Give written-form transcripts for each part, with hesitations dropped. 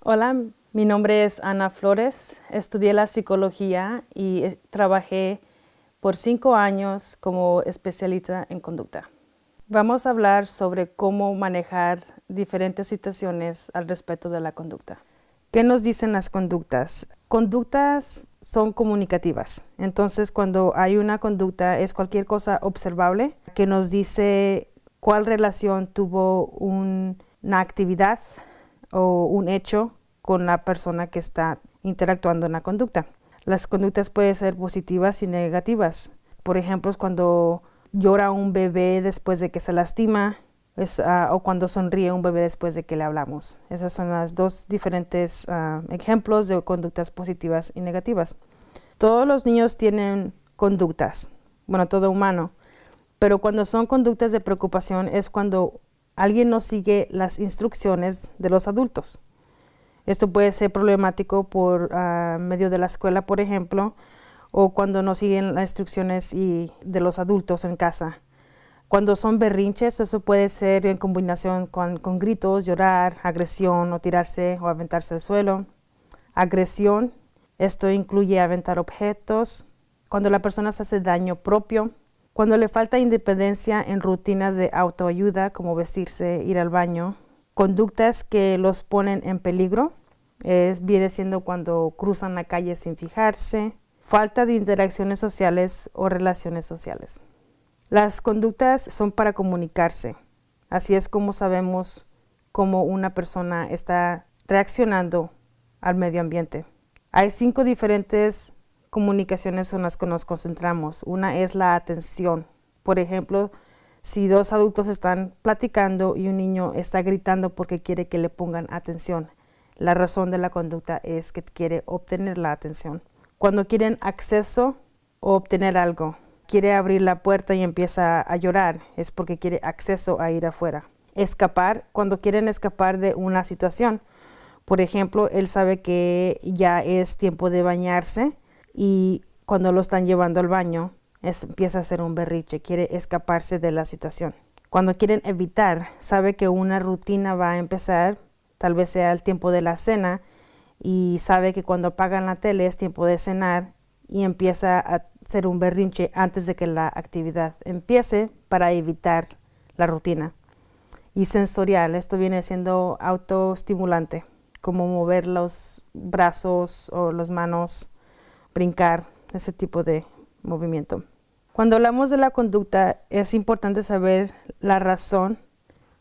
Hola, mi nombre es Ana Flores. Estudié la psicología y trabajé por 5 años como especialista en conducta. Vamos a hablar sobre cómo manejar diferentes situaciones al respecto de la conducta. ¿Qué nos dicen las conductas? Conductas son comunicativas. Entonces, cuando hay una conducta, es cualquier cosa observable que nos dice cuál relación tuvo una actividad o un hecho con la persona que está interactuando en la conducta. Las conductas pueden ser positivas y negativas. Por ejemplo, es cuando llora un bebé después de que se lastima, o cuando sonríe un bebé después de que le hablamos. Esas son las dos diferentes ejemplos de conductas positivas y negativas. Todos los niños tienen conductas, bueno, todo humano, pero cuando son conductas de preocupación es cuando alguien no sigue las instrucciones de los adultos. Esto puede ser problemático por medio de la escuela, por ejemplo, o cuando no siguen las instrucciones de los adultos en casa. Cuando son berrinches, eso puede ser en combinación con gritos, llorar, agresión o tirarse o aventarse al suelo. Agresión, esto incluye aventar objetos. Cuando la persona se hace daño propio. Cuando le falta independencia en rutinas de autoayuda, como vestirse, ir al baño. Conductas que los ponen en peligro, viene siendo cuando cruzan la calle sin fijarse. Falta de interacciones sociales o relaciones sociales. Las conductas son para comunicarse. Así es como sabemos cómo una persona está reaccionando al medio ambiente. Hay 5 diferentes comunicaciones en las que nos concentramos. Una es la atención. Por ejemplo, si 2 adultos están platicando y un niño está gritando porque quiere que le pongan atención. La razón de la conducta es que quiere obtener la atención. Cuando quieren acceso o obtener algo, quiere abrir la puerta y empieza a llorar, es porque quiere acceso a ir afuera. Escapar, cuando quieren escapar de una situación. Por ejemplo, él sabe que ya es tiempo de bañarse y cuando lo están llevando al baño, empieza a hacer un berrinche, quiere escaparse de la situación. Cuando quieren evitar, sabe que una rutina va a empezar, tal vez sea el tiempo de la cena, y sabe que cuando apagan la tele es tiempo de cenar y empieza a hacer un berrinche antes de que la actividad empiece para evitar la rutina. Y sensorial, esto viene siendo autoestimulante, como mover los brazos o las manos, brincar, ese tipo de movimiento. Cuando hablamos de la conducta, es importante saber la razón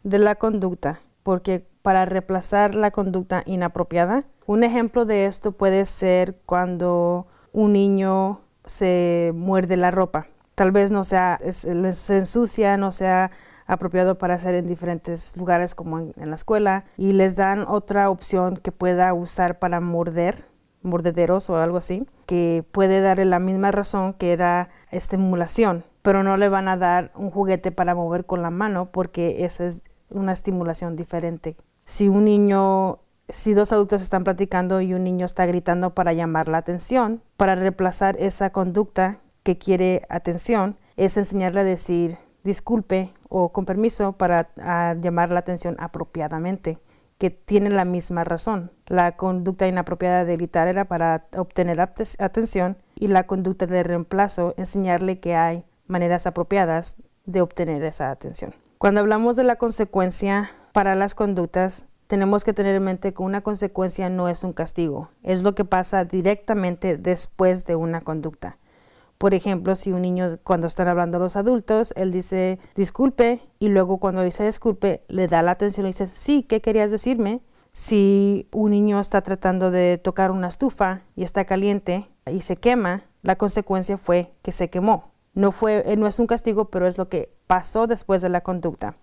de la conducta, porque para reemplazar la conducta inapropiada, un ejemplo de esto puede ser cuando un niño se muerde la ropa. Tal vez no sea, se ensucia, no sea apropiado para hacer en diferentes lugares como en la escuela, y les dan otra opción que pueda usar para mordederos o algo así, que puede darle la misma razón que era estimulación, pero no le van a dar un juguete para mover con la mano porque esa es una estimulación diferente. Si 2 adultos están platicando y un niño está gritando para llamar la atención, para reemplazar esa conducta que quiere atención, es enseñarle a decir disculpe o con permiso para llamar la atención apropiadamente, que tiene la misma razón. La conducta inapropiada de gritar era para obtener atención, y la conducta de reemplazo, enseñarle que hay maneras apropiadas de obtener esa atención. Cuando hablamos de la consecuencia para las conductas, tenemos que tener en mente que una consecuencia no es un castigo, es lo que pasa directamente después de una conducta. Por ejemplo, si un niño, cuando están hablando los adultos, él dice disculpe, y luego cuando dice disculpe, le da la atención y dice sí, ¿qué querías decirme? Si un niño está tratando de tocar una estufa y está caliente y se quema, la consecuencia fue que se quemó. No es un castigo, pero es lo que pasó después de la conducta.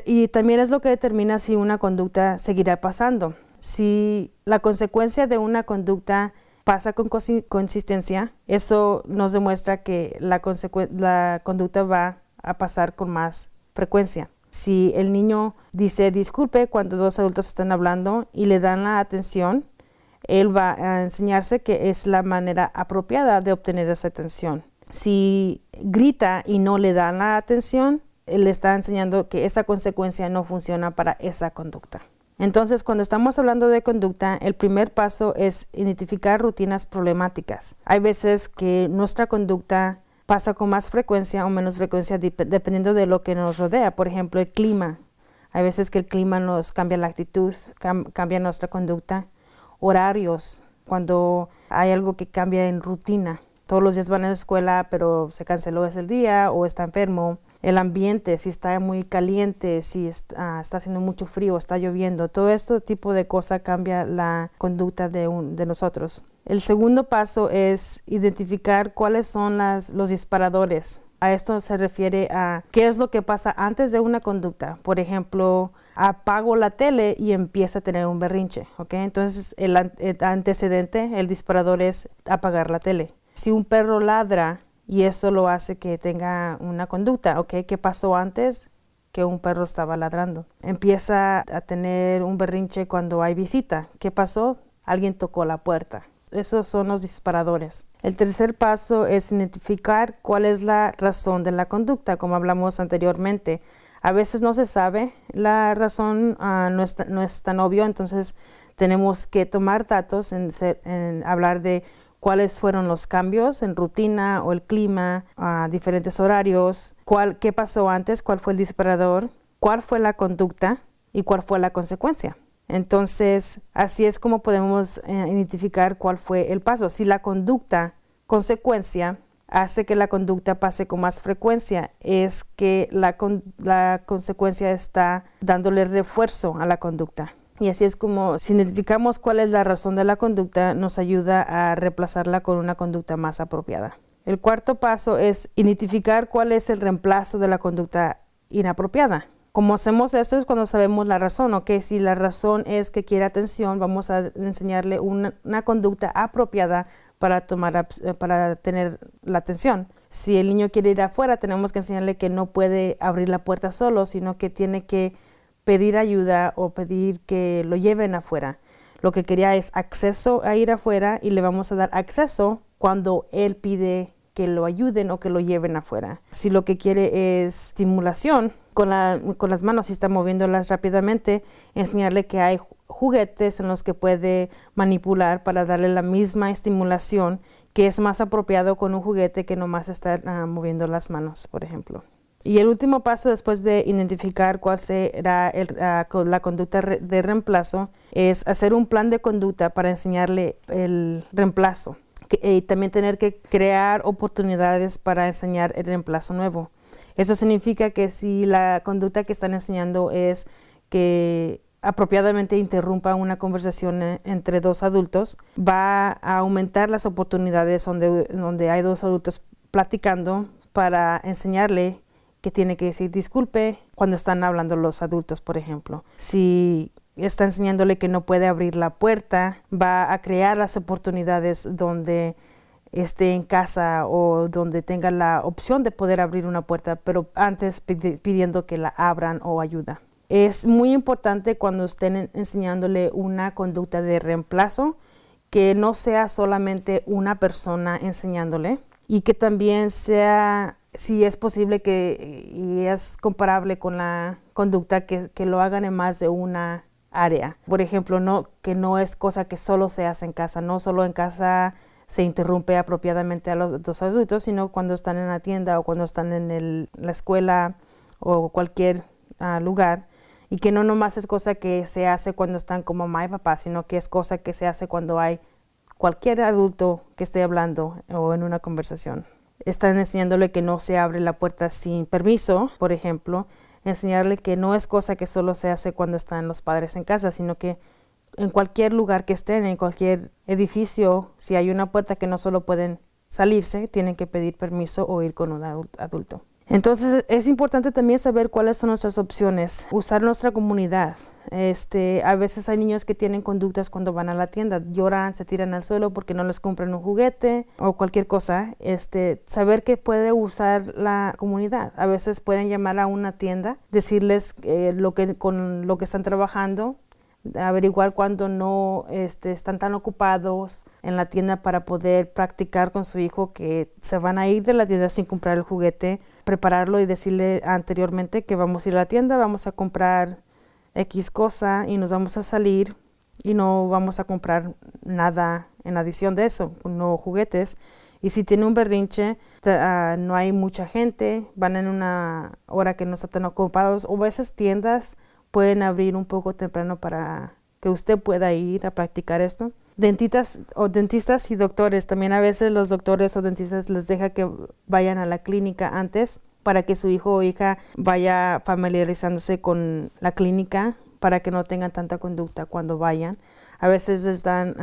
Y también es lo que determina si una conducta seguirá pasando. Si la consecuencia de una conducta pasa con consistencia, eso nos demuestra que la conducta va a pasar con más frecuencia. Si el niño dice disculpe cuando 2 adultos están hablando y le dan la atención, él va a enseñarse que es la manera apropiada de obtener esa atención. Si grita y no le dan la atención, él le está enseñando que esa consecuencia no funciona para esa conducta. Entonces, cuando estamos hablando de conducta, el primer paso es identificar rutinas problemáticas. Hay veces que nuestra conducta pasa con más frecuencia o menos frecuencia dependiendo de lo que nos rodea. Por ejemplo, el clima. Hay veces que el clima nos cambia la actitud, cambia nuestra conducta. Horarios, cuando hay algo que cambia en rutina. Todos los días van a la escuela, pero se canceló ese día o está enfermo. El ambiente, si está muy caliente, si está haciendo mucho frío, está lloviendo. Todo este tipo de cosas cambia la conducta de nosotros. El segundo paso es identificar cuáles son los disparadores. A esto se refiere a qué es lo que pasa antes de una conducta. Por ejemplo, apago la tele y empieza a tener un berrinche. ¿Okay? Entonces, el antecedente, el disparador es apagar la tele. Si un perro ladra y eso lo hace que tenga una conducta, ¿okay? ¿Qué pasó antes que un perro estaba ladrando? Empieza a tener un berrinche cuando hay visita. ¿Qué pasó? Alguien tocó la puerta. Esos son los disparadores. El tercer paso es identificar cuál es la razón de la conducta, como hablamos anteriormente. A veces no se sabe la razón, no es tan obvio, entonces tenemos que tomar datos en hablar de cuáles fueron los cambios en rutina o el clima, diferentes horarios, qué pasó antes, cuál fue el disparador, cuál fue la conducta y cuál fue la consecuencia. Entonces, así es como podemos identificar cuál fue el paso. Si la consecuencia hace que la conducta pase con más frecuencia, es que la consecuencia está dándole refuerzo a la conducta. Y así es como, si identificamos cuál es la razón de la conducta, nos ayuda a reemplazarla con una conducta más apropiada. El cuarto paso es identificar cuál es el reemplazo de la conducta inapropiada. Como hacemos esto es cuando sabemos la razón, ¿ok? Si la razón es que quiere atención, vamos a enseñarle una conducta apropiada para tener la atención. Si el niño quiere ir afuera, tenemos que enseñarle que no puede abrir la puerta solo, sino que tiene que pedir ayuda o pedir que lo lleven afuera. Lo que quería es acceso a ir afuera y le vamos a dar acceso cuando él pide que lo ayuden o que lo lleven afuera. Si lo que quiere es estimulación, con las manos, si está moviéndolas rápidamente, enseñarle que hay juguetes en los que puede manipular para darle la misma estimulación, que es más apropiado con un juguete que nomás estar moviendo las manos, por ejemplo. Y el último paso después de identificar cuál será la conducta de reemplazo es hacer un plan de conducta para enseñarle el reemplazo. Y también tener que crear oportunidades para enseñar el reemplazo nuevo. Eso significa que si la conducta que están enseñando es que apropiadamente interrumpa una conversación entre dos adultos, va a aumentar las oportunidades donde hay dos adultos platicando para enseñarle que tiene que decir disculpe cuando están hablando los adultos, por ejemplo. Si está enseñándole que no puede abrir la puerta, va a crear las oportunidades donde esté en casa o donde tenga la opción de poder abrir una puerta, pero antes pidiendo que la abran o ayuda. Es muy importante cuando estén enseñándole una conducta de reemplazo, que no sea solamente una persona enseñándole y que también sea, si es posible y es comparable con la conducta, que lo hagan en más de una área. Por ejemplo, que no es cosa que solo se hace en casa, no solo en casa se interrumpe apropiadamente a los dos adultos, sino cuando están en la tienda o cuando están en la escuela o cualquier lugar, y que no nomás es cosa que se hace cuando están con mamá y papá, sino que es cosa que se hace cuando hay cualquier adulto que esté hablando o en una conversación. Están enseñándole que no se abre la puerta sin permiso, por ejemplo, enseñarle que no es cosa que solo se hace cuando están los padres en casa, sino que en cualquier lugar que estén, en cualquier edificio, si hay una puerta que no solo pueden salirse, tienen que pedir permiso o ir con un adulto. Entonces es importante también saber cuáles son nuestras opciones, usar nuestra comunidad. A veces hay niños que tienen conductas cuando van a la tienda, lloran, se tiran al suelo porque no les compran un juguete o cualquier cosa. Saber que puede usar la comunidad. A veces pueden llamar a una tienda, decirles con lo que están trabajando, averiguar cuando no están tan ocupados en la tienda para poder practicar con su hijo, que se van a ir de la tienda sin comprar el juguete, prepararlo y decirle anteriormente que vamos a ir a la tienda, vamos a comprar X cosa y nos vamos a salir y no vamos a comprar nada en adición de eso, no juguetes. Y si tiene un berrinche, no hay mucha gente, van en una hora que no están tan ocupados, o a veces tiendas pueden abrir un poco temprano para que usted pueda ir a practicar esto. Dentistas y doctores, también a veces los doctores o dentistas les deja que vayan a la clínica antes para que su hijo o hija vaya familiarizándose con la clínica para que no tengan tanta conducta cuando vayan. A veces les dan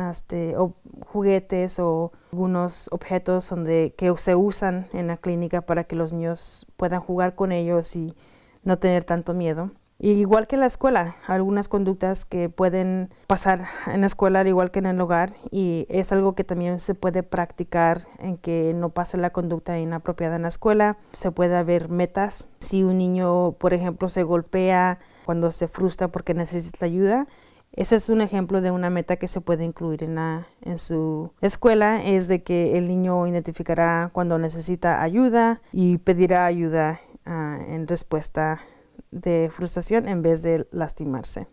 juguetes o algunos objetos que se usan en la clínica para que los niños puedan jugar con ellos y no tener tanto miedo. Y igual que en la escuela, algunas conductas que pueden pasar en la escuela al igual que en el hogar, y es algo que también se puede practicar en que no pase la conducta inapropiada en la escuela. Se puede haber metas. Si un niño, por ejemplo, se golpea cuando se frustra porque necesita ayuda, ese es un ejemplo de una meta que se puede incluir en su escuela, es de que el niño identificará cuando necesita ayuda y pedirá ayuda en respuesta de frustración en vez de lastimarse.